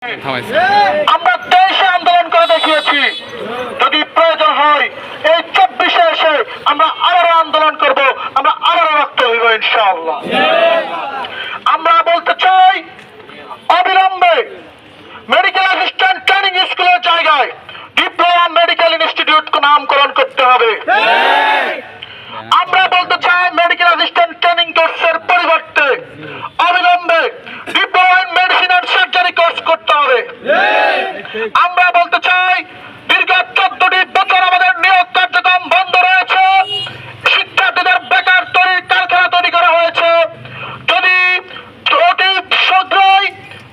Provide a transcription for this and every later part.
আমরা দেশে আন্দোলন করে দেখিয়েছি, যদি প্রয়োজন হয় এই 24-এ এসে আমরা আবারও আন্দোলন করব, আমরা আবারও রক্ত হইব ইনশাআল্লাহ। আমরা বলতে চাই অবিলম্বে মেডিকেল অ্যাসিস্ট্যান্ট ট্রেনিং স্কুলের জায়গায় ডিপ্লোমা মেডিকেল ইনস্টিটিউট নামকরণ করতে হবে। আমরা বলতে চাই মেডিকেল অ্যাসিস্ট্যান্ট ট্রেনিং কোর্সের পরিবর্তে অবিলম্বে diploma in medicine and surgery course করতে হবে। আমরা বলতে চাই দীর্ঘ 14টি বছর আমাদের নিয়োগ কার্যক্রম বন্ধ রয়েছে, শিক্ষার্থীদের বেকার কারখানা তৈরি করা হয়েছে। যদি অতি শীঘ্রই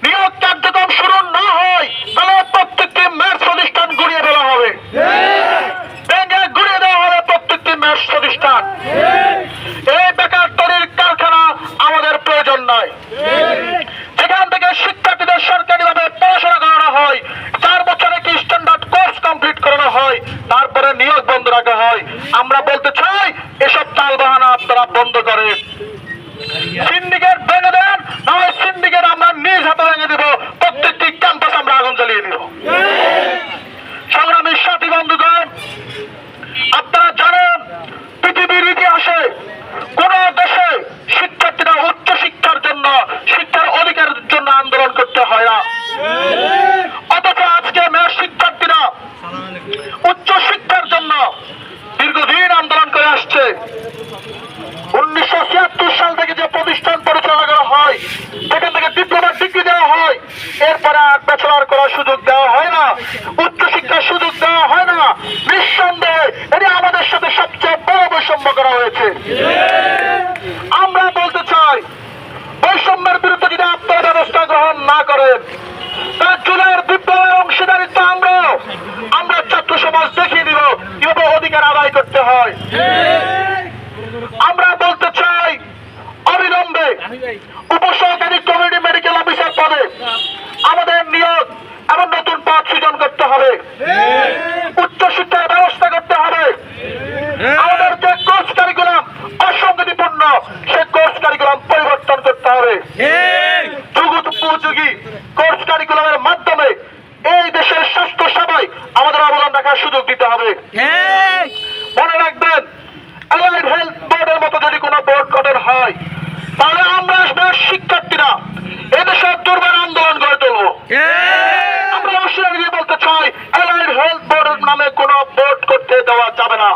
নিয়োগ কার্যক্রম শুরু না হয় তাহলে প্রত্যেকটি ম্যাচ প্রতিষ্ঠান গুড়িয়ে ফেলা হবে, গুড়িয়ে দেওয়া হবে প্রত্যেকটি ম্যাচ প্রতিষ্ঠান। এই বেকার তৈরির কারখানা আমাদের প্রয়োজন নয়। যেখান থেকে শিক্ষার্থীদের সরকারিভাবে পড়াশোনা করানো হয়, 4 বছরে একটি স্ট্যান্ডার্ড কোর্স কমপ্লিট করানো হয়, তারপরে নিয়োগ বন্ধ রাখা হয়। আমরা বলতে চাই এসব তালবাহানা আপনারা বন্ধ করেন। সিন্ডিকেট ভেঙে দেন, নয় সিন্ডিকেট আমরা নিজ হাতে ভেঙে দিব, প্রত্যেকটি ক্যাম্পাস আমরা আগুন জ্বালিয়ে দিব। সংগ্রামী সাথী বন্ধুগণ, আপনারা জানেন পৃথিবীর ইতিহাসে কোন দেশে শিক্ষার্থীরা উচ্চ শিক্ষার জন্য, শিক্ষার অধিকারের জন্য আন্দোলন করতে হয় না, অথচ আজকে মেয়ের শিক্ষার্থীরা উচ্চ শিক্ষার জন্য দীর্ঘদিন আন্দোলন করে আসছে। 1976 সাল থেকে যে প্রতিষ্ঠান পরিচালনা করা হয়, সেখান থেকে ডিপ্লোমা ডিগ্রি দেওয়া হয়, এরপরে আর ব্যাচেলর করার সুযোগ দেওয়া হয় না, উচ্চ শিক্ষার সুযোগ দেওয়া হয় না। নিঃসন্দেহে এটি আমাদের সাথে সবচেয়ে বড় বৈষম্য করা হয়েছে। আমরা বলতে চাই বৈষম্যের বিরুদ্ধে যদি আপনারা ব্যবস্থা গ্রহণ না করেন, তার জুলাইয়ের বিপ্লবের অংশীদারিত্ব আমরা ছাত্র সমাজ দেখিয়ে দিব কিভাবে অধিকার আদায় করতে হয়। আমরা বলতে চাই অবিলম্বে উপসহকারী কমিউনিটি মেডিকেল অফিসার পদে আমাদের নিয়োগ এবং নতুন পদ সৃজন করতে হবে, উচ্চ শিক্ষার ব্যবস্থা করতে হবে। আমাদের যে কোর্স কারিকুলাম অসংগতিপূর্ণ, সে কোর্স কারিকুলাম পরিবর্তন করতে হবে। যুগোপযোগী কোর্স কারিকুলামের মাধ্যমে এই দেশের স্বাস্থ্য সেবায় আমাদের অবদান রাখার সুযোগ দিতে হবে। মনে রাখবেন, অ্যালাইড হেলথ বোর্ডের মতো যদি কোনো বোর্ড গঠন হয়, তাহলে আমরা শিক্ষার্থীরা এদেশের দুর্বার আন্দোলন গড়ে তুলব। আমরা অবশ্যই বলতে চাই অ্যালাইড হেলথ বোর্ডের নামে কোনো বোর্ড করতে দেওয়া যাবে না।